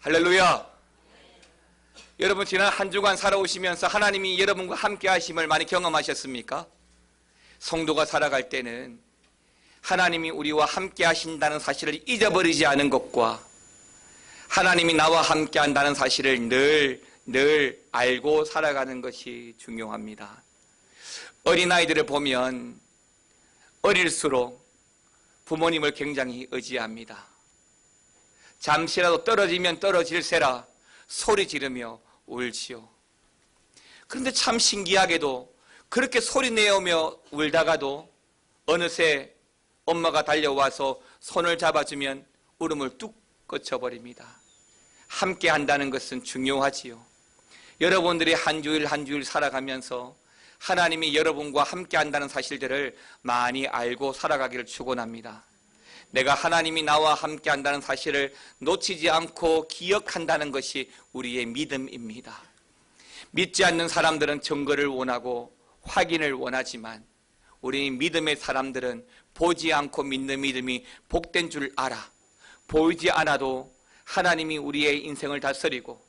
할렐루야. 여러분, 지난 한 주간 살아오시면서 하나님이 여러분과 함께 하심을 많이 경험하셨습니까? 성도가 살아갈 때는 하나님이 우리와 함께 하신다는 사실을 잊어버리지 않은 것과 하나님이 나와 함께 한다는 사실을 늘 알고 살아가는 것이 중요합니다. 어린아이들을 보면 어릴수록 부모님을 굉장히 의지합니다. 잠시라도 떨어지면 떨어질세라 소리 지르며 울지요. 그런데 참 신기하게도 그렇게 소리 내어며 울다가도 어느새 엄마가 달려와서 손을 잡아주면 울음을 뚝 꺼쳐버립니다. 함께 한다는 것은 중요하지요. 여러분들이 한 주일 한 주일 살아가면서 하나님이 여러분과 함께 한다는 사실들을 많이 알고 살아가기를 축원합니다. 내가 하나님이 나와 함께 한다는 사실을 놓치지 않고 기억한다는 것이 우리의 믿음입니다. 믿지 않는 사람들은 증거를 원하고 확인을 원하지만 우리 믿음의 사람들은 보지 않고 믿는 믿음이 복된 줄 알아. 보이지 않아도 하나님이 우리의 인생을 다스리고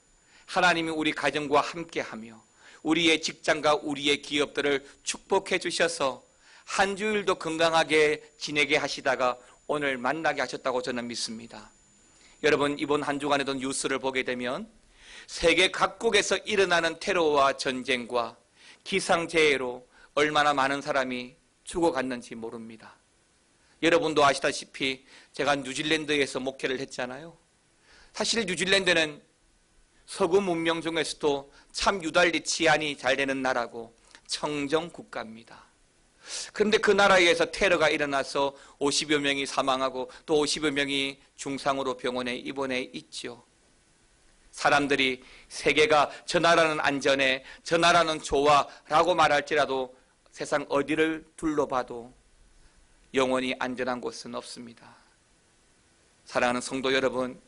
하나님이 우리 가정과 함께하며 우리의 직장과 우리의 기업들을 축복해 주셔서 한 주일도 건강하게 지내게 하시다가 오늘 만나게 하셨다고 저는 믿습니다. 여러분, 이번 한 주간에도 뉴스를 보게 되면 세계 각국에서 일어나는 테러와 전쟁과 기상재해로 얼마나 많은 사람이 죽어갔는지 모릅니다. 여러분도 아시다시피 제가 뉴질랜드에서 목회를 했잖아요. 사실 뉴질랜드는 서구 문명 중에서도 참 유달리 치안이 잘 되는 나라고 청정 국가입니다. 그런데 그 나라에서 테러가 일어나서 50여 명이 사망하고 또 50여 명이 중상으로 병원에 입원해 있죠. 사람들이 세계가 저 나라는 안전해, 저 나라는 좋아 라고 말할지라도 세상 어디를 둘러봐도 영원히 안전한 곳은 없습니다. 사랑하는 성도 여러분,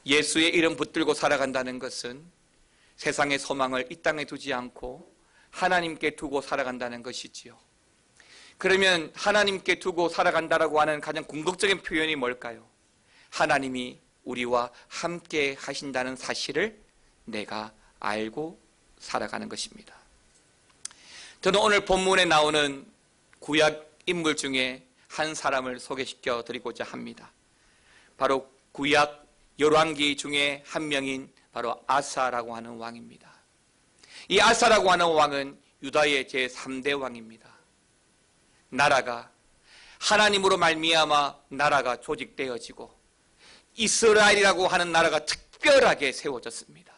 예수의 이름 붙들고 살아간다는 것은 세상의 소망을 이 땅에 두지 않고 하나님께 두고 살아간다는 것이지요. 그러면 하나님께 두고 살아간다라고 하는 가장 궁극적인 표현이 뭘까요? 하나님이 우리와 함께 하신다는 사실을 내가 알고 살아가는 것입니다. 저는 오늘 본문에 나오는 구약 인물 중에 한 사람을 소개시켜 드리고자 합니다. 바로 구약 열왕기 중에 한 명인 바로 아사라고 하는 왕입니다. 이 아사라고 하는 왕은 유다의 제3대 왕입니다. 나라가 하나님으로 말미암아 나라가 조직되어지고 이스라엘이라고 하는 나라가 특별하게 세워졌습니다.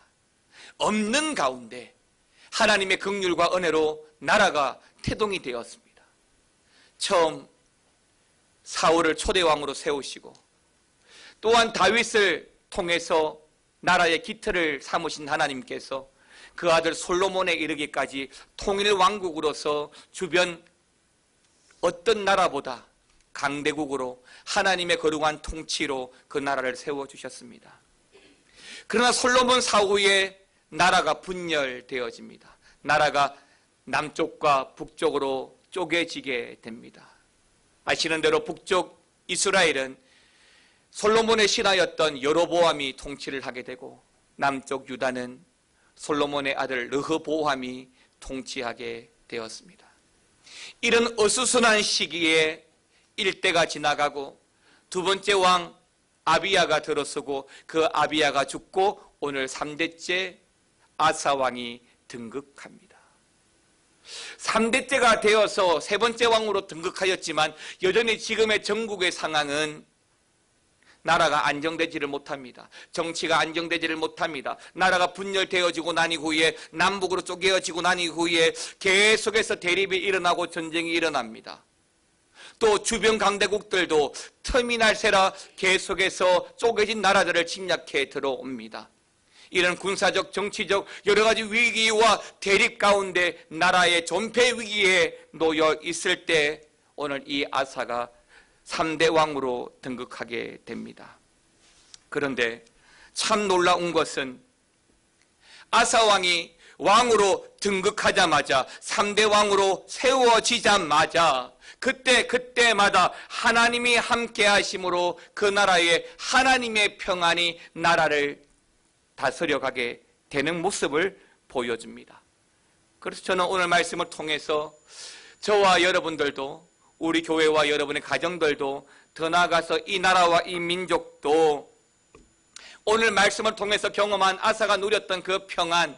없는 가운데 하나님의 긍휼과 은혜로 나라가 태동이 되었습니다. 처음 사울을 초대왕으로 세우시고 또한 다윗을 통해서 나라의 기틀을 삼으신 하나님께서 그 아들 솔로몬에 이르기까지 통일 왕국으로서 주변 어떤 나라보다 강대국으로 하나님의 거룩한 통치로 그 나라를 세워주셨습니다. 그러나 솔로몬 사후에 나라가 분열되어집니다. 나라가 남쪽과 북쪽으로 쪼개지게 됩니다. 아시는 대로 북쪽 이스라엘은 솔로몬의 신하였던 여로보암이 통치를 하게 되고 남쪽 유다는 솔로몬의 아들 르호보암이 통치하게 되었습니다. 이런 어수선한 시기에 일대가 지나가고 두 번째 왕 아비야가 들어서고 그 아비야가 죽고 오늘 3대째 아사 왕이 등극합니다. 3대째가 되어서 세 번째 왕으로 등극하였지만 여전히 지금의 전국의 상황은 나라가 안정되지를 못합니다. 정치가 안정되지를 못합니다. 나라가 분열되어지고 난 이후에 남북으로 쪼개어지고 난 이후에 계속해서 대립이 일어나고 전쟁이 일어납니다. 또 주변 강대국들도 틈이 날 새라 계속해서 쪼개진 나라들을 침략해 들어옵니다. 이런 군사적, 정치적 여러 가지 위기와 대립 가운데 나라의 존폐 위기에 놓여 있을 때 오늘 이 아사가 3대 왕으로 등극하게 됩니다. 그런데 참 놀라운 것은 아사 왕이 왕으로 등극하자마자 3대 왕으로 세워지자마자 그때마다 하나님이 함께 하심으로 그 나라에 하나님의 평안이 나라를 다스려가게 되는 모습을 보여줍니다. 그래서 저는 오늘 말씀을 통해서 저와 여러분들도, 우리 교회와 여러분의 가정들도, 더 나아가서 이 나라와 이 민족도 오늘 말씀을 통해서 경험한 아사가 누렸던 그 평안,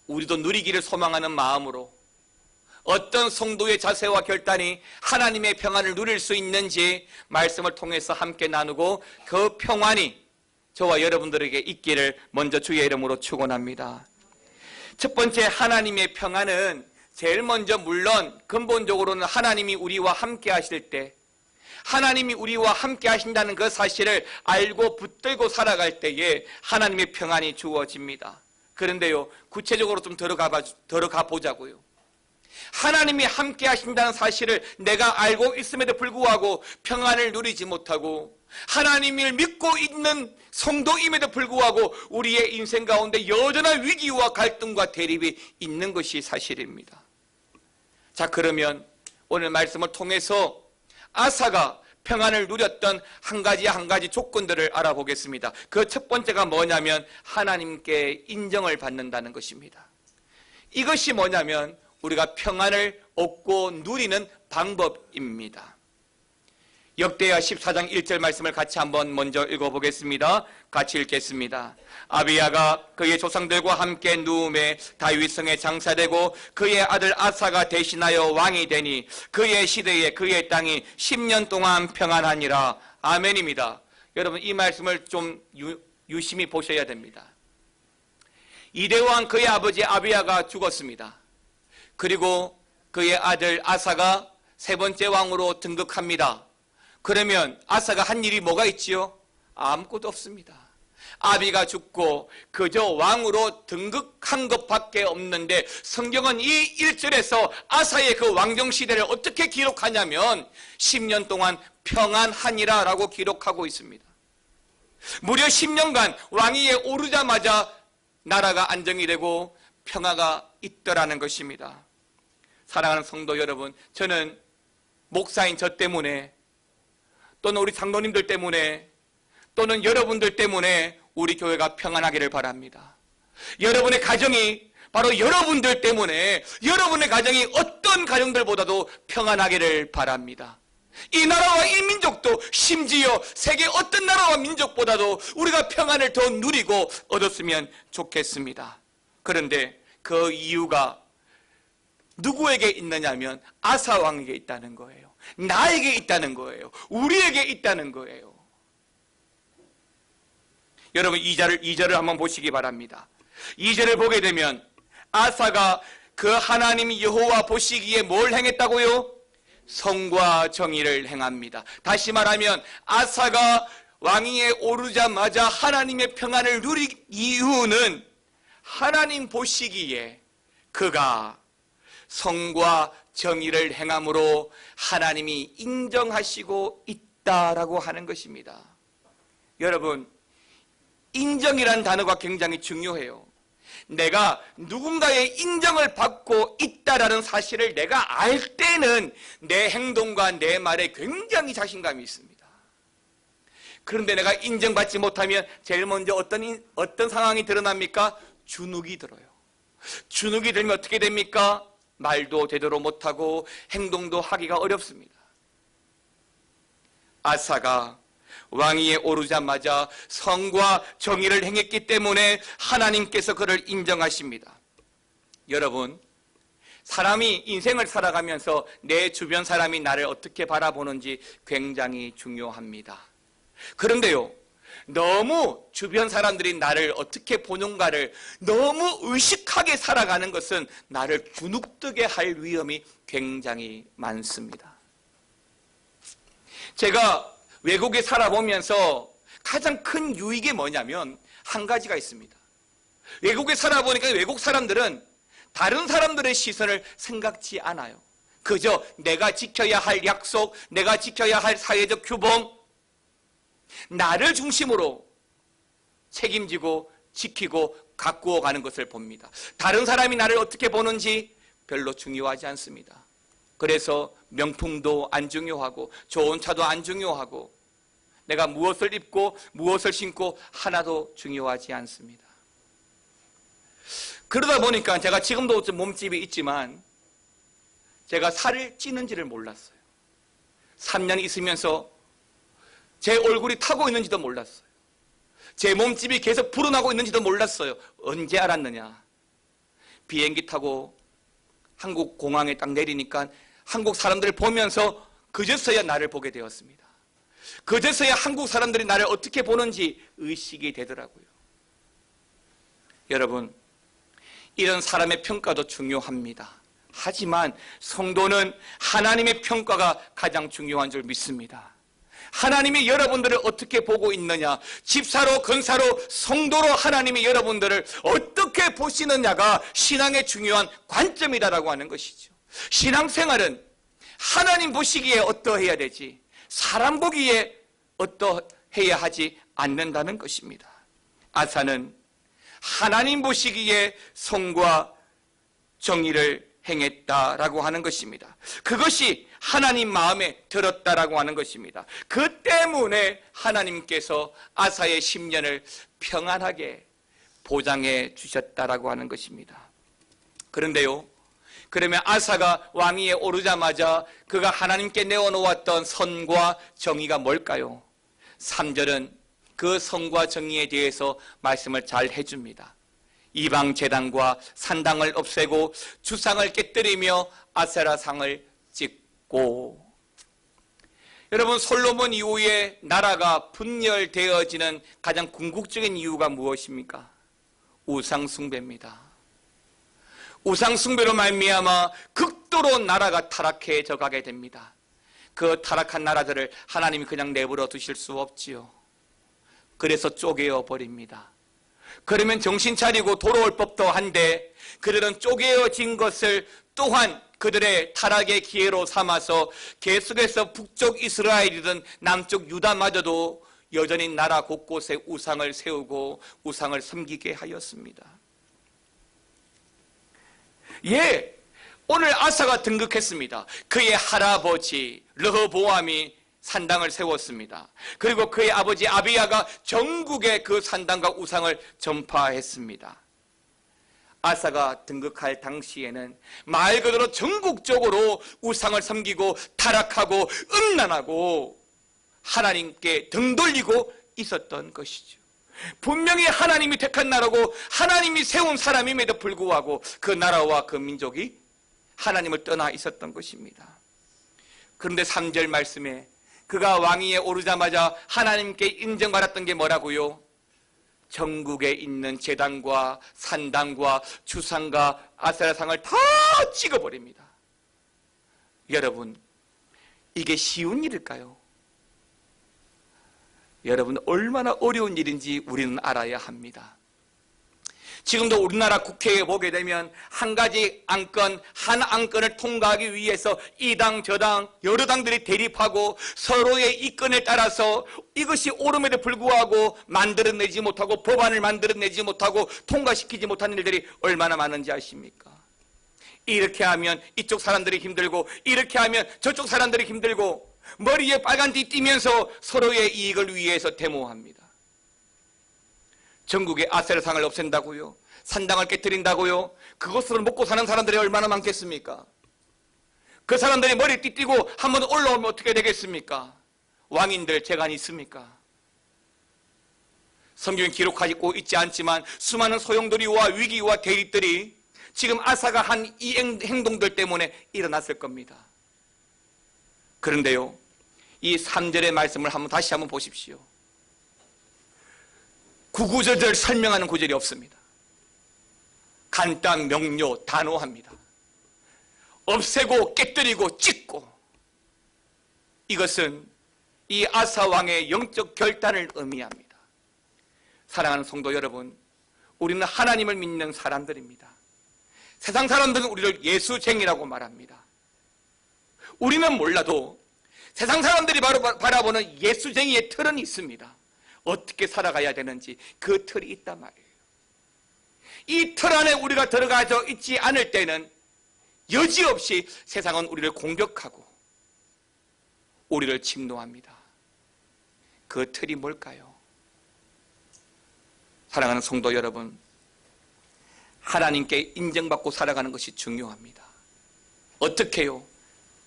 우리도 누리기를 소망하는 마음으로 어떤 성도의 자세와 결단이 하나님의 평안을 누릴 수 있는지 말씀을 통해서 함께 나누고, 그 평안이 저와 여러분들에게 있기를 먼저 주의 이름으로 축원합니다. 첫 번째, 하나님의 평안은 제일 먼저, 물론 근본적으로는 하나님이 우리와 함께 하실 때, 하나님이 우리와 함께 하신다는 그 사실을 알고 붙들고 살아갈 때에 하나님의 평안이 주어집니다. 그런데요, 구체적으로 좀 들어가 보자고요. 하나님이 함께 하신다는 사실을 내가 알고 있음에도 불구하고 평안을 누리지 못하고, 하나님을 믿고 있는 성도임에도 불구하고 우리의 인생 가운데 여전한 위기와 갈등과 대립이 있는 것이 사실입니다. 자, 그러면 오늘 말씀을 통해서 아사가 평안을 누렸던 한 가지 조건들을 알아보겠습니다. 그 첫 번째가 뭐냐면 하나님께 인정을 받는다는 것입니다. 이것이 뭐냐면 우리가 평안을 얻고 누리는 방법입니다. 역대하 14장 1절 말씀을 같이 한번 먼저 읽어보겠습니다. 같이 읽겠습니다. 아비야가 그의 조상들과 함께 누움에 다윗성에 장사되고 그의 아들 아사가 대신하여 왕이 되니 그의 시대에 그의 땅이 10년 동안 평안하니라. 아멘입니다. 여러분, 이 말씀을 좀 유심히 보셔야 됩니다. 이대왕 그의 아버지 아비야가 죽었습니다. 그리고 그의 아들 아사가 세 번째 왕으로 등극합니다. 그러면 아사가 한 일이 뭐가 있지요? 아무것도 없습니다. 아비가 죽고 그저 왕으로 등극한 것밖에 없는데, 성경은 이 1절에서 아사의 그 왕정시대를 어떻게 기록하냐면 10년 동안 평안하니라 라고 기록하고 있습니다. 무려 10년간 왕위에 오르자마자 나라가 안정이 되고 평화가 있더라는 것입니다. 사랑하는 성도 여러분, 저는 목사인 저 때문에, 또는 우리 장로님들 때문에, 또는 여러분들 때문에 우리 교회가 평안하기를 바랍니다. 여러분의 가정이 바로 여러분들 때문에, 여러분의 가정이 어떤 가정들보다도 평안하기를 바랍니다. 이 나라와 이 민족도, 심지어 세계 어떤 나라와 민족보다도 우리가 평안을 더 누리고 얻었으면 좋겠습니다. 그런데 그 이유가 누구에게 있느냐면 아사 왕에게 있다는 거예요. 나에게 있다는 거예요. 우리에게 있다는 거예요. 여러분, 2절을 한번 보시기 바랍니다. 2절을 보게 되면 아사가 그 하나님 여호와 보시기에 뭘 행했다고요? 성과 정의를 행합니다. 다시 말하면 아사가 왕위에 오르자마자 하나님의 평안을 누린 이유는 하나님 보시기에 그가 성과 정의를 행함으로 하나님이 인정하시고 있다라고 하는 것입니다. 여러분, 인정이라는 단어가 굉장히 중요해요. 내가 누군가의 인정을 받고 있다라는 사실을 내가 알 때는 내 행동과 내 말에 굉장히 자신감이 있습니다. 그런데 내가 인정받지 못하면 제일 먼저 어떤 상황이 드러납니까? 주눅이 들어요. 주눅이 들면 어떻게 됩니까? 말도 제대로 못하고 행동도 하기가 어렵습니다. 아사가 왕위에 오르자마자 성과 정의를 행했기 때문에 하나님께서 그를 인정하십니다. 여러분, 사람이 인생을 살아가면서 내 주변 사람이 나를 어떻게 바라보는지 굉장히 중요합니다. 그런데요, 너무 주변 사람들이 나를 어떻게 보는가를 너무 의식하게 살아가는 것은 나를 주눅들게 할 위험이 굉장히 많습니다. 제가 외국에 살아보면서 가장 큰 유익이 뭐냐면 한 가지가 있습니다. 외국에 살아보니까 외국 사람들은 다른 사람들의 시선을 생각지 않아요. 그저 내가 지켜야 할 약속, 내가 지켜야 할 사회적 규범, 나를 중심으로 책임지고 지키고 가꾸어 가는 것을 봅니다. 다른 사람이 나를 어떻게 보는지 별로 중요하지 않습니다. 그래서 명품도 안 중요하고 좋은 차도 안 중요하고 내가 무엇을 입고 무엇을 신고 하나도 중요하지 않습니다. 그러다 보니까 제가 지금도 몸집이 있지만 제가 살을 찌는지를 몰랐어요. 3년 있으면서 제 얼굴이 타고 있는지도 몰랐어요. 제 몸집이 계속 불어나고 있는지도 몰랐어요. 언제 알았느냐? 비행기 타고 한국 공항에 딱 내리니까 한국 사람들을 보면서 그제서야 나를 보게 되었습니다. 그제서야 한국 사람들이 나를 어떻게 보는지 의식이 되더라고요. 여러분, 이런 사람의 평가도 중요합니다. 하지만 성도는 하나님의 평가가 가장 중요한 줄 믿습니다. 하나님이 여러분들을 어떻게 보고 있느냐, 집사로, 권사로, 성도로 하나님이 여러분들을 어떻게 보시느냐가 신앙의 중요한 관점이다라고 하는 것이죠. 신앙생활은 하나님 보시기에 어떠해야 되지, 사람 보기에 어떠해야 하지 않는다는 것입니다. 아사는 하나님 보시기에 성과 정의를 행했다라고 하는 것입니다. 그것이 하나님 마음에 들었다라고 하는 것입니다. 그 때문에 하나님께서 아사의 10년을 평안하게 보장해 주셨다라고 하는 것입니다. 그런데요, 그러면 아사가 왕위에 오르자마자 그가 하나님께 내어놓았던 선과 정의가 뭘까요? 3절은 그 선과 정의에 대해서 말씀을 잘 해줍니다. 이방 제단과 산당을 없애고 주상을 깨뜨리며 아세라상을 찍고. 여러분, 솔로몬 이후에 나라가 분열되어지는 가장 궁극적인 이유가 무엇입니까? 우상숭배입니다. 우상숭배로 말미암아 극도로 나라가 타락해져 가게 됩니다. 그 타락한 나라들을 하나님이 그냥 내버려 두실 수 없지요. 그래서 쪼개어 버립니다. 그러면 정신 차리고 돌아올 법도 한데 그들은 쪼개어진 것을 또한 그들의 타락의 기회로 삼아서 계속해서 북쪽 이스라엘이든 남쪽 유다마저도 여전히 나라 곳곳에 우상을 세우고 우상을 섬기게 하였습니다. 예, 오늘 아사가 등극했습니다. 그의 할아버지 르호보암이 산당을 세웠습니다. 그리고 그의 아버지 아비야가 전국에 그 산당과 우상을 전파했습니다. 아사가 등극할 당시에는 말 그대로 전국적으로 우상을 섬기고 타락하고 음란하고 하나님께 등 돌리고 있었던 것이죠. 분명히 하나님이 택한 나라고 하나님이 세운 사람임에도 불구하고 그 나라와 그 민족이 하나님을 떠나 있었던 것입니다. 그런데 3절 말씀에 그가 왕위에 오르자마자 하나님께 인정받았던 게 뭐라고요? 전국에 있는 제단과 산당과 주상과 아세라상을 다 찍어버립니다. 여러분, 이게 쉬운 일일까요? 여러분, 얼마나 어려운 일인지 우리는 알아야 합니다. 지금도 우리나라 국회에 보게 되면 한 가지 안건, 한 안건을 통과하기 위해서 이 당, 저 당, 여러 당들이 대립하고 서로의 이권에 따라서 이것이 옳음에도 불구하고 만들어내지 못하고 법안을 만들어내지 못하고 통과시키지 못하는 일들이 얼마나 많은지 아십니까? 이렇게 하면 이쪽 사람들이 힘들고 이렇게 하면 저쪽 사람들이 힘들고 머리에 빨간띠 띠면서 서로의 이익을 위해서 데모합니다. 전국에 아세라상을 없앤다고요? 산당을 깨뜨린다고요? 그것으로 먹고 사는 사람들이 얼마나 많겠습니까? 그 사람들이 머리 띠띠고 한번 올라오면 어떻게 되겠습니까? 왕인들 재간이 있습니까? 성경에 기록하고 있지 않지만 수많은 소용돌이와 위기와 대립들이 지금 아사가 한 이 행동들 때문에 일어났을 겁니다. 그런데요, 이 3절의 말씀을 다시 한번 보십시오. 구구절절 설명하는 구절이 없습니다. 간단, 명료, 단호합니다. 없애고 깨뜨리고 찢고. 이것은 이 아사 왕의 영적 결단을 의미합니다. 사랑하는 성도 여러분, 우리는 하나님을 믿는 사람들입니다. 세상 사람들은 우리를 예수쟁이라고 말합니다. 우리는 몰라도 세상 사람들이 바라보는 예수쟁이의 틀은 있습니다. 어떻게 살아가야 되는지 그 틀이 있단 말이에요. 이 틀 안에 우리가 들어가져 있지 않을 때는 여지없이 세상은 우리를 공격하고 우리를 침노합니다. 그 틀이 뭘까요? 사랑하는 성도 여러분, 하나님께 인정받고 살아가는 것이 중요합니다. 어떻게요?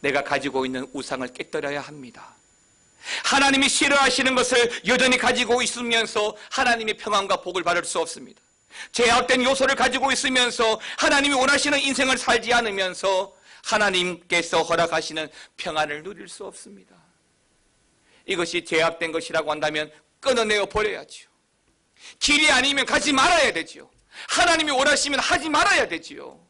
내가 가지고 있는 우상을 깨뜨려야 합니다. 하나님이 싫어하시는 것을 여전히 가지고 있으면서 하나님의 평안과 복을 받을 수 없습니다. 제약된 요소를 가지고 있으면서 하나님이 원하시는 인생을 살지 않으면서 하나님께서 허락하시는 평안을 누릴 수 없습니다. 이것이 제약된 것이라고 한다면 끊어내어 버려야지요. 길이 아니면 가지 말아야 되지요. 하나님이 원하시면 하지 말아야 되지요.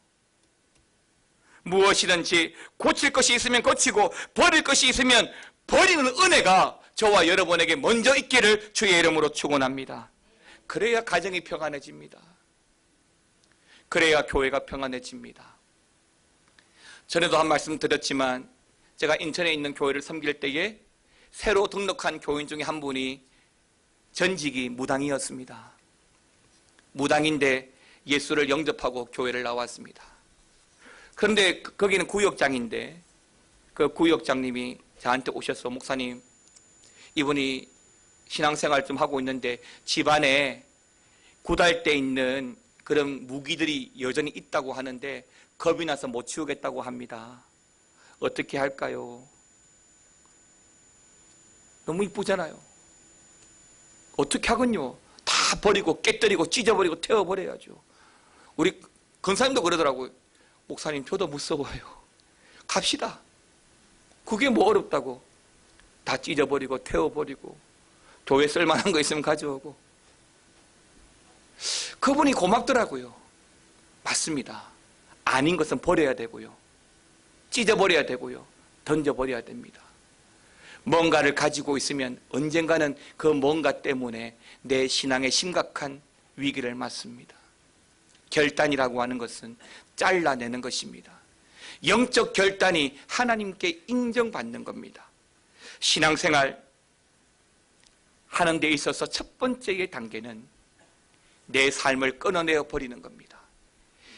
무엇이든지 고칠 것이 있으면 고치고 버릴 것이 있으면 버리는 은혜가 저와 여러분에게 먼저 있기를 주의 이름으로 축원합니다. 그래야 가정이 평안해집니다. 그래야 교회가 평안해집니다. 전에도 한 말씀 드렸지만 제가 인천에 있는 교회를 섬길 때에 새로 등록한 교인 중에 한 분이 전직이 무당이었습니다. 무당인데 예수를 영접하고 교회를 나왔습니다. 그런데 거기는 구역장인데 그 구역장님이 저한테 오셔서 목사님, 이분이 신앙생활 좀 하고 있는데 집안에 고달돼 있는 그런 무기들이 여전히 있다고 하는데 겁이 나서 못 치우겠다고 합니다. 어떻게 할까요? 너무 이쁘잖아요. 어떻게 하군요. 다 버리고 깨뜨리고 찢어버리고 태워버려야죠. 우리 권사님도 그러더라고요. 목사님, 저도 무서워요. 갑시다. 그게 뭐 어렵다고. 다 찢어버리고 태워버리고 교회 쓸만한 거 있으면 가져오고. 그분이 고맙더라고요. 맞습니다. 아닌 것은 버려야 되고요. 찢어버려야 되고요. 던져버려야 됩니다. 뭔가를 가지고 있으면 언젠가는 그 뭔가 때문에 내 신앙에 심각한 위기를 맞습니다. 결단이라고 하는 것은 잘라내는 것입니다. 영적 결단이 하나님께 인정받는 겁니다. 신앙생활 하는 데 있어서 첫 번째의 단계는 내 삶을 끊어내어 버리는 겁니다.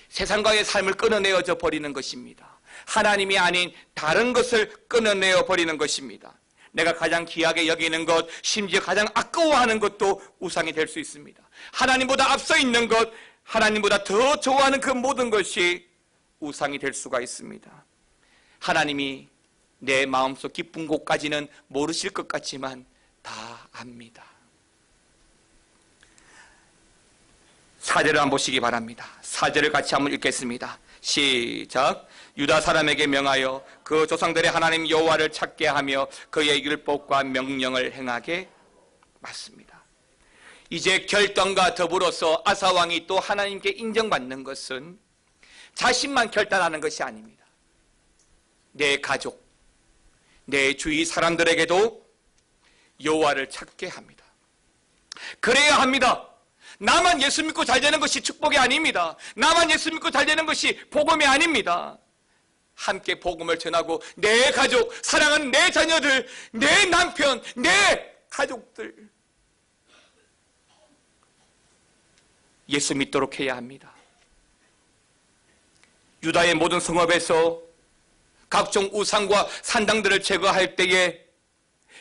세상과의 삶을 끊어내어져 버리는 것입니다. 하나님이 아닌 다른 것을 끊어내어 버리는 것입니다. 내가 가장 귀하게 여기는 것, 심지어 가장 아까워하는 것도 우상이 될 수 있습니다. 하나님보다 앞서 있는 것, 하나님보다 더 좋아하는 그 모든 것이 우상이 될 수가 있습니다. 하나님이 내 마음속 깊은 곳까지는 모르실 것 같지만 다 압니다. 4절을 한번 보시기 바랍니다. 4절을 같이 한번 읽겠습니다. 시작. 유다 사람에게 명하여 그 조상들의 하나님 여호와를 찾게 하며 그의 율법과 명령을 행하게 맞습니다. 이제 결단과 더불어서 아사 왕이 또 하나님께 인정받는 것은 자신만 결단하는 것이 아닙니다. 내 가족, 내 주위 사람들에게도 여호와를 찾게 합니다. 그래야 합니다. 나만 예수 믿고 잘 되는 것이 축복이 아닙니다. 나만 예수 믿고 잘 되는 것이 복음이 아닙니다. 함께 복음을 전하고 내 가족, 사랑하는 내 자녀들, 내 남편, 내 가족들 예수 믿도록 해야 합니다. 유다의 모든 성읍에서 각종 우상과 산당들을 제거할 때에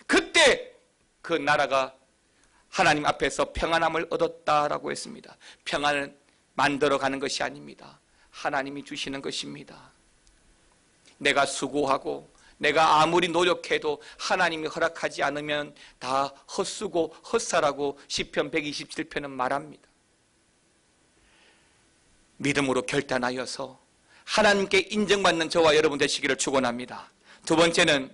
그때 그 나라가 하나님 앞에서 평안함을 얻었다라고 했습니다. 평안을 만들어가는 것이 아닙니다. 하나님이 주시는 것입니다. 내가 수고하고 내가 아무리 노력해도 하나님이 허락하지 않으면 다 헛수고 헛살하고 시편 127편은 말합니다. 믿음으로 결단하여서 하나님께 인정받는 저와 여러분 되시기를 축원합니다. 두 번째는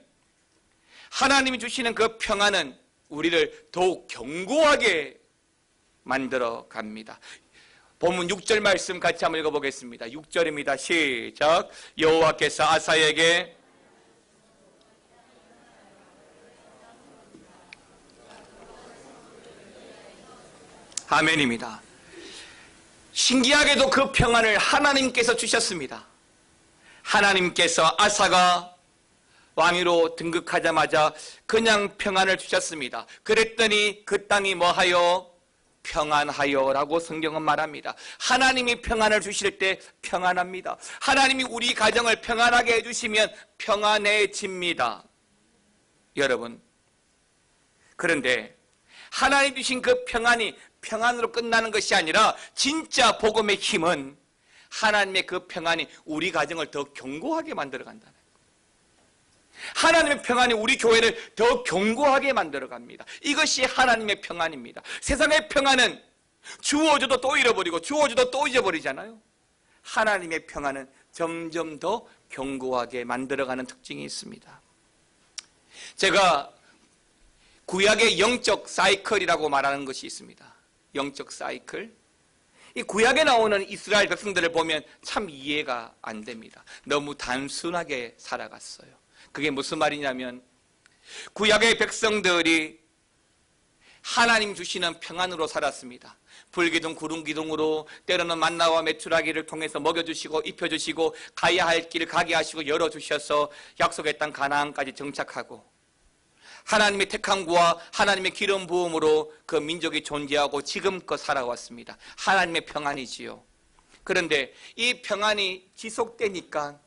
하나님이 주시는 그 평안은 우리를 더욱 견고하게 만들어 갑니다. 본문 6절 말씀 같이 한번 읽어보겠습니다. 6절입니다. 시작. 여호와께서 아사에게 아멘입니다. 신기하게도 그 평안을 하나님께서 주셨습니다. 하나님께서 아사가 왕위로 등극하자마자 그냥 평안을 주셨습니다. 그랬더니 그 땅이 뭐하여? 평안하여 라고 성경은 말합니다. 하나님이 평안을 주실 때 평안합니다. 하나님이 우리 가정을 평안하게 해주시면 평안해집니다. 여러분, 그런데 하나님 주신 그 평안이 평안으로 끝나는 것이 아니라 진짜 복음의 힘은 하나님의 그 평안이 우리 가정을 더 견고하게 만들어 간다는 거예요. 하나님의 평안이 우리 교회를 더 견고하게 만들어 갑니다. 이것이 하나님의 평안입니다. 세상의 평안은 주어져도 또 잃어버리고 주어져도 또 잊어버리잖아요. 하나님의 평안은 점점 더 견고하게 만들어가는 특징이 있습니다. 제가 구약의 영적 사이클이라고 말하는 것이 있습니다. 영적 사이클. 이 구약에 나오는 이스라엘 백성들을 보면 참 이해가 안 됩니다. 너무 단순하게 살아갔어요. 그게 무슨 말이냐면 구약의 백성들이 하나님 주시는 평안으로 살았습니다. 불기둥 구름기둥으로 때로는 만나와 메추라기를 통해서 먹여주시고 입혀주시고 가야 할 길 가게 하시고 열어주셔서 약속의 땅 가나안까지 정착하고 하나님의 택함과 하나님의 기름 부음으로 그 민족이 존재하고 지금껏 살아왔습니다. 하나님의 평안이지요. 그런데 이 평안이 지속되니까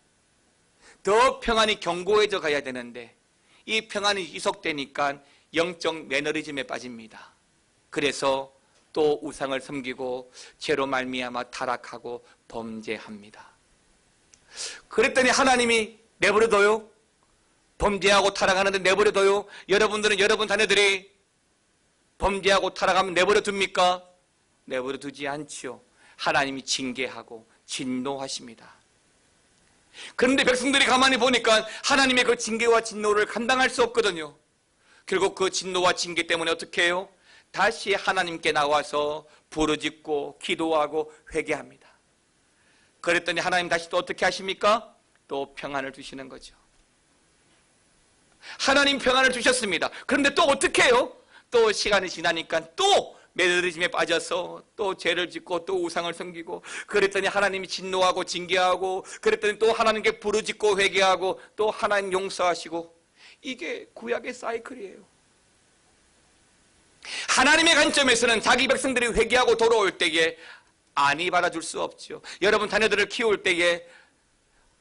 더 평안이 견고해져 가야 되는데 이 평안이 지속되니까 영적 매너리즘에 빠집니다. 그래서 또 우상을 섬기고 죄로 말미암아 타락하고 범죄합니다. 그랬더니 하나님이 내버려둬요? 범죄하고 타락하는데 내버려둬요? 여러분들은 여러분 자녀들이 범죄하고 타락하면 내버려둡니까? 내버려두지 않지요. 하나님이 징계하고 진노하십니다. 그런데 백성들이 가만히 보니까 하나님의 그 징계와 진노를 감당할 수 없거든요. 결국 그 진노와 징계 때문에 어떻게 해요? 다시 하나님께 나와서 부르짖고 기도하고 회개합니다. 그랬더니 하나님 다시 또 어떻게 하십니까? 또 평안을 주시는 거죠. 하나님 평안을 주셨습니다. 그런데 또 어떻게 해요? 또 시간이 지나니까 또 매너리즘에 빠져서 또 죄를 짓고 또 우상을 섬기고 그랬더니 하나님이 진노하고 징계하고 그랬더니 또 하나님께 부르짖고 회개하고 또 하나님 용서하시고 이게 구약의 사이클이에요. 하나님의 관점에서는 자기 백성들이 회개하고 돌아올 때에 안이 받아줄 수 없죠. 여러분 자녀들을 키울 때에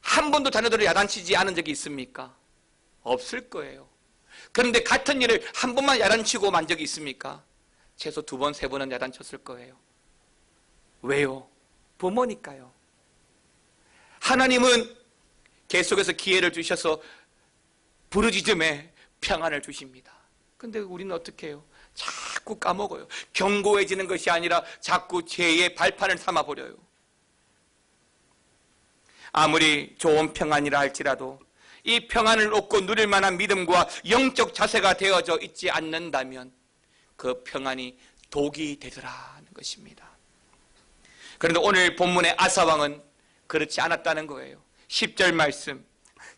한 번도 자녀들을 야단치지 않은 적이 있습니까? 없을 거예요. 그런데 같은 일을 한 번만 야단치고 만 적이 있습니까? 최소 2번, 3번은 야단쳤을 거예요. 왜요? 부모니까요. 하나님은 계속해서 기회를 주셔서 부르짖음에 평안을 주십니다. 근데 우리는 어떻게 해요? 자꾸 까먹어요. 견고해지는 것이 아니라 자꾸 죄의 발판을 삼아버려요. 아무리 좋은 평안이라 할지라도 이 평안을 얻고 누릴 만한 믿음과 영적 자세가 되어져 있지 않는다면 그 평안이 독이 되더라는 것입니다. 그런데 오늘 본문의 아사왕은 그렇지 않았다는 거예요. 14장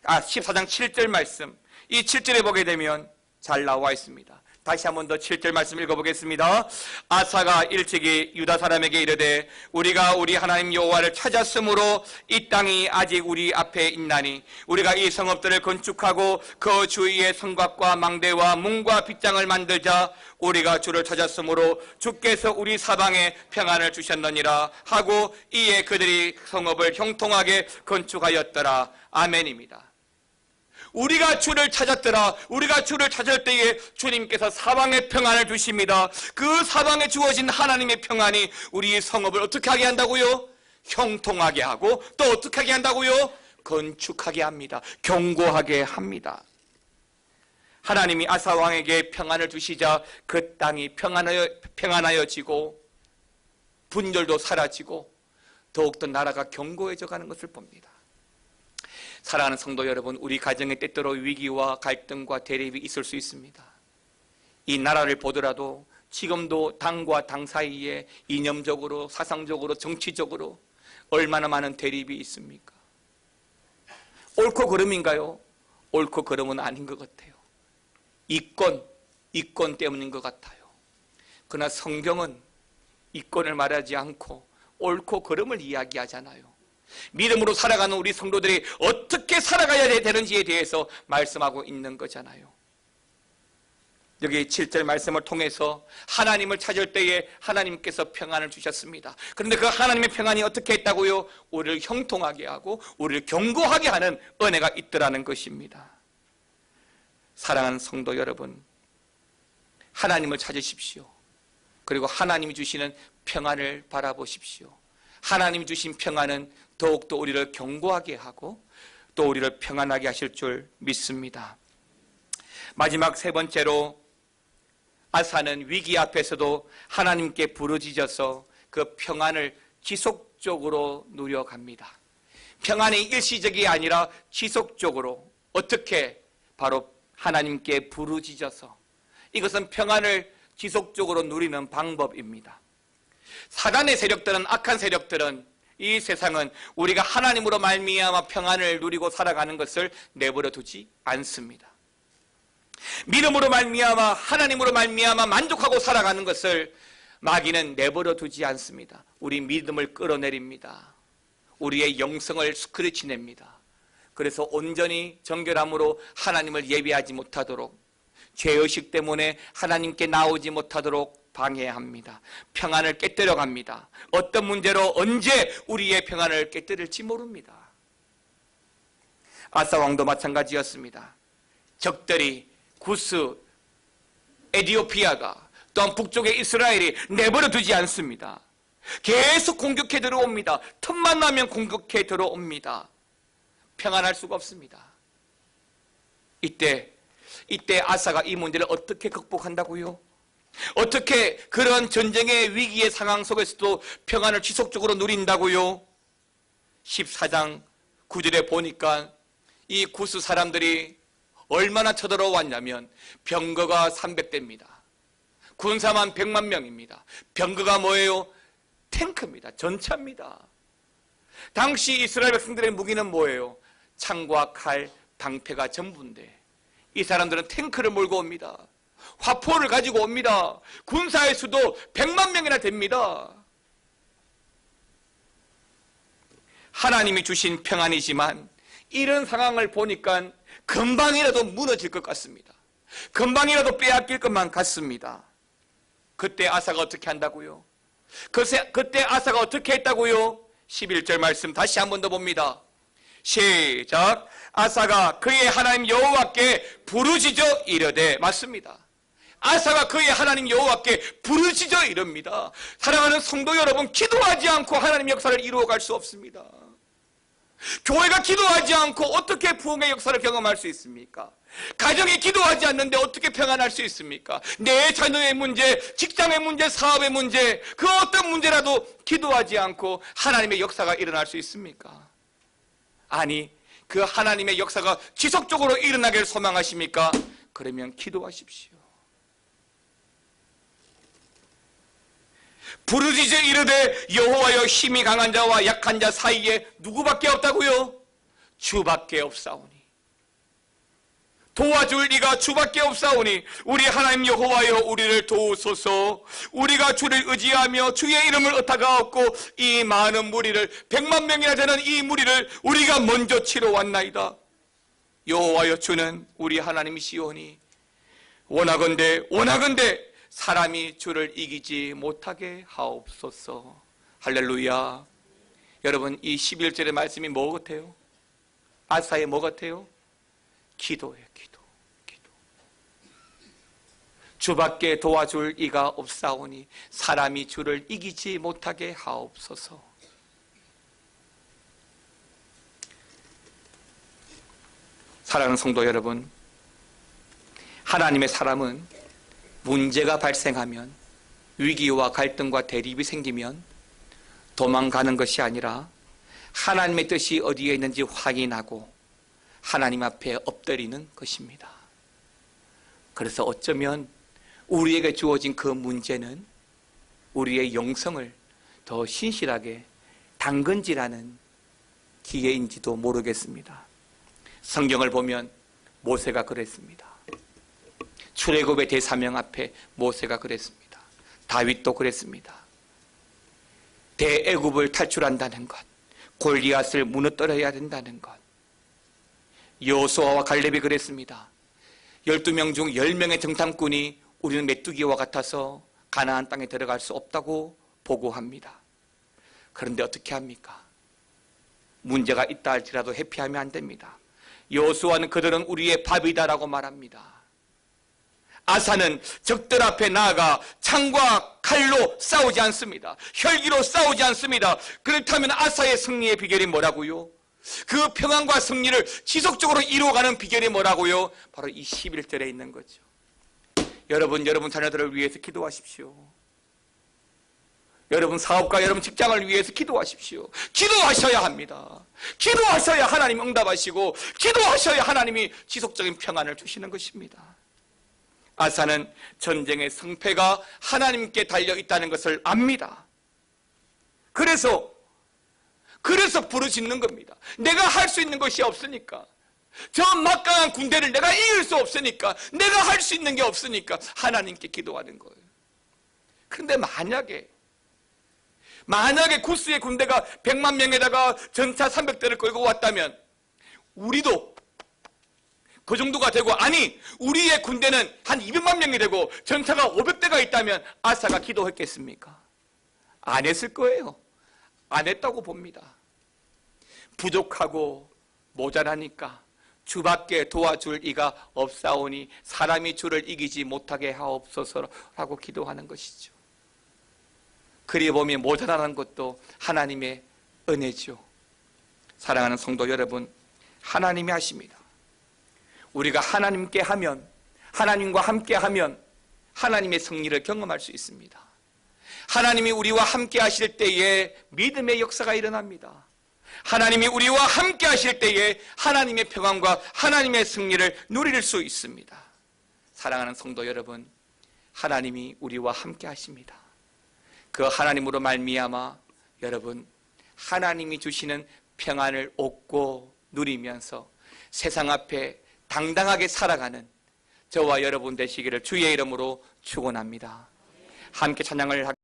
7절 말씀. 이 7절에 보게 되면 잘 나와 있습니다. 다시 한 번 더 7절 말씀 읽어보겠습니다. 아사가 일찍이 유다 사람에게 이르되 우리가 우리 하나님 여호와를 찾았으므로 이 땅이 아직 우리 앞에 있나니 우리가 이 성읍들을 건축하고 그 주위에 성곽과 망대와 문과 빗장을 만들자. 우리가 주를 찾았으므로 주께서 우리 사방에 평안을 주셨느니라 하고 이에 그들이 성읍을 형통하게 건축하였더라. 아멘입니다. 우리가 주를 찾았더라. 우리가 주를 찾을 때에 주님께서 사방에 평안을 주십니다. 그 사방에 주어진 하나님의 평안이 우리 성읍을 어떻게 하게 한다고요? 형통하게 하고 또 어떻게 하게 한다고요? 건축하게 합니다. 견고하게 합니다. 하나님이 아사 왕에게 평안을 주시자 그 땅이 평안하여지고 분열도 사라지고 더욱더 나라가 견고해져 가는 것을 봅니다. 사랑하는 성도 여러분, 우리 가정에 때때로 위기와 갈등과 대립이 있을 수 있습니다. 이 나라를 보더라도 지금도 당과 당 사이에 이념적으로, 사상적으로, 정치적으로 얼마나 많은 대립이 있습니까? 옳고 그름인가요? 옳고 그름은 아닌 것 같아요. 이권 때문인 것 같아요. 그러나 성경은 이권을 말하지 않고 옳고 그름을 이야기하잖아요. 믿음으로 살아가는 우리 성도들이 어떻게 살아가야 되는지에 대해서 말씀하고 있는 거잖아요. 여기 7절 말씀을 통해서 하나님을 찾을 때에 하나님께서 평안을 주셨습니다. 그런데 그 하나님의 평안이 어떻게 했다고요? 우리를 형통하게 하고 우리를 견고하게 하는 은혜가 있더라는 것입니다. 사랑하는 성도 여러분, 하나님을 찾으십시오. 그리고 하나님이 주시는 평안을 바라보십시오. 하나님이 주신 평안은 더욱더 우리를 견고하게 하고 또 우리를 평안하게 하실 줄 믿습니다. 마지막 세 번째로 아사는 위기 앞에서도 하나님께 부르짖어서 그 평안을 지속적으로 누려갑니다. 평안이 일시적이 아니라 지속적으로 어떻게? 바로 하나님께 부르짖어서. 이것은 평안을 지속적으로 누리는 방법입니다. 사단의 세력들은, 악한 세력들은, 이 세상은 우리가 하나님으로 말미암아 평안을 누리고 살아가는 것을 내버려 두지 않습니다. 믿음으로 말미암아, 하나님으로 말미암아 만족하고 살아가는 것을 마귀는 내버려 두지 않습니다. 우리 믿음을 끌어내립니다. 우리의 영성을 스크래치 냅니다. 그래서 온전히 정결함으로 하나님을 예배하지 못하도록, 죄의식 때문에 하나님께 나오지 못하도록 방해합니다. 평안을 깨뜨려 갑니다. 어떤 문제로 언제 우리의 평안을 깨뜨릴지 모릅니다. 아사 왕도 마찬가지였습니다. 적들이 구스, 에디오피아가 또한 북쪽의 이스라엘이 내버려 두지 않습니다. 계속 공격해 들어옵니다. 틈만 나면 공격해 들어옵니다. 평안할 수가 없습니다. 이때 아사가 이 문제를 어떻게 극복한다고요? 어떻게 그런 전쟁의 위기의 상황 속에서도 평안을 지속적으로 누린다고요? 14장 9절에 보니까 이 구스 사람들이 얼마나 쳐들어왔냐면 병거가 300대입니다. 군사만 100만 명입니다. 병거가 뭐예요? 탱크입니다. 전차입니다. 당시 이스라엘 백성들의 무기는 뭐예요? 창과 칼, 방패가 전부인데 이 사람들은 탱크를 몰고 옵니다. 화포를 가지고 옵니다. 군사의 수도 100만 명이나 됩니다. 하나님이 주신 평안이지만 이런 상황을 보니까 금방이라도 무너질 것 같습니다. 금방이라도 빼앗길 것만 같습니다. 그때 아사가 어떻게 한다고요? 그때 아사가 어떻게 했다고요? 11절 말씀 다시 한 번 더 봅니다. 시작. 아사가 그의 하나님 여호와께 부르짖어 이르되. 맞습니다. 아사가 그의 하나님 여호와께 부르짖어 이릅니다. 사랑하는 성도 여러분, 기도하지 않고 하나님 역사를 이루어갈 수 없습니다. 교회가 기도하지 않고 어떻게 부흥의 역사를 경험할 수 있습니까? 가정이 기도하지 않는데 어떻게 평안할 수 있습니까? 내 자녀의 문제, 직장의 문제, 사업의 문제, 그 어떤 문제라도 기도하지 않고 하나님의 역사가 일어날 수 있습니까? 아니, 그 하나님의 역사가 지속적으로 일어나기를 소망하십니까? 그러면 기도하십시오. 부르짖어 이르되 여호와여, 힘이 강한 자와 약한 자 사이에 누구밖에 없다고요? 주밖에 없사오니. 도와줄 이가 주밖에 없사오니 우리 하나님 여호와여, 우리를 도우소서. 우리가 주를 의지하며 주의 이름을 의탁하옵고 이 많은 무리를, 100만 명이나 되는 이 무리를 우리가 먼저 치러 왔나이다. 여호와여, 주는 우리 하나님이시오니 원하건대 사람이 주를 이기지 못하게 하옵소서. 할렐루야. 여러분, 이 11절의 말씀이 뭐 같아요? 아사의 뭐 같아요? 기도예요. 기도. 주밖에 도와줄 이가 없사오니 사람이 주를 이기지 못하게 하옵소서. 사랑하는 성도 여러분, 하나님의 사람은 문제가 발생하면, 위기와 갈등과 대립이 생기면 도망가는 것이 아니라 하나님의 뜻이 어디에 있는지 확인하고 하나님 앞에 엎드리는 것입니다. 그래서 어쩌면 우리에게 주어진 그 문제는 우리의 영성을 더 신실하게 당근질하는 기회인지도 모르겠습니다. 성경을 보면 모세가 그랬습니다. 출애굽의 대사명 앞에 모세가 그랬습니다. 다윗도 그랬습니다. 대애굽을 탈출한다는 것, 골리앗을 무너뜨려야 된다는 것. 여호수아와 갈렙이 그랬습니다. 12명 중 10명의 정탐꾼이 우리는 메뚜기와 같아서 가나안 땅에 들어갈 수 없다고 보고합니다. 그런데 어떻게 합니까? 문제가 있다 할지라도 회피하면 안 됩니다. 여호수아는 그들은 우리의 밥이다라고 말합니다. 아사는 적들 앞에 나아가 창과 칼로 싸우지 않습니다. 혈기로 싸우지 않습니다. 그렇다면 아사의 승리의 비결이 뭐라고요? 그 평안과 승리를 지속적으로 이루어가는 비결이 뭐라고요? 바로 이 11절에 있는 거죠. 여러분 자녀들을 위해서 기도하십시오. 여러분 사업가, 여러분 직장을 위해서 기도하십시오. 기도하셔야 합니다. 기도하셔야 하나님 응답하시고, 기도하셔야 하나님이 지속적인 평안을 주시는 것입니다. 아사는 전쟁의 승패가 하나님께 달려있다는 것을 압니다. 그래서 부르짖는 겁니다. 내가 할 수 있는 것이 없으니까, 저 막강한 군대를 내가 이길 수 없으니까, 내가 할 수 있는 게 없으니까 하나님께 기도하는 거예요. 그런데 만약에 구스의 군대가 100만 명에다가 전차 300대를 끌고 왔다면, 우리도 그 정도가 되고, 아니 우리의 군대는 한 200만 명이 되고 전차가 500대가 있다면 아사가 기도했겠습니까? 안 했을 거예요. 안 했다고 봅니다. 부족하고 모자라니까 주밖에 도와줄 이가 없사오니 사람이 주를 이기지 못하게 하옵소서라고 기도하는 것이죠. 그리 보면 모자라는 것도 하나님의 은혜죠. 사랑하는 성도 여러분, 하나님이 하십니다. 우리가 하나님께 하면, 하나님과 함께 하면 하나님의 승리를 경험할 수 있습니다. 하나님이 우리와 함께 하실 때에 믿음의 역사가 일어납니다. 하나님이 우리와 함께 하실 때에 하나님의 평안과 하나님의 승리를 누릴 수 있습니다. 사랑하는 성도 여러분, 하나님이 우리와 함께 하십니다. 그 하나님으로 말미암아 여러분, 하나님이 주시는 평안을 얻고 누리면서 세상 앞에 당당하게 살아가는 저와 여러분 되시기를 주의 이름으로 축원합니다. 함께 찬양을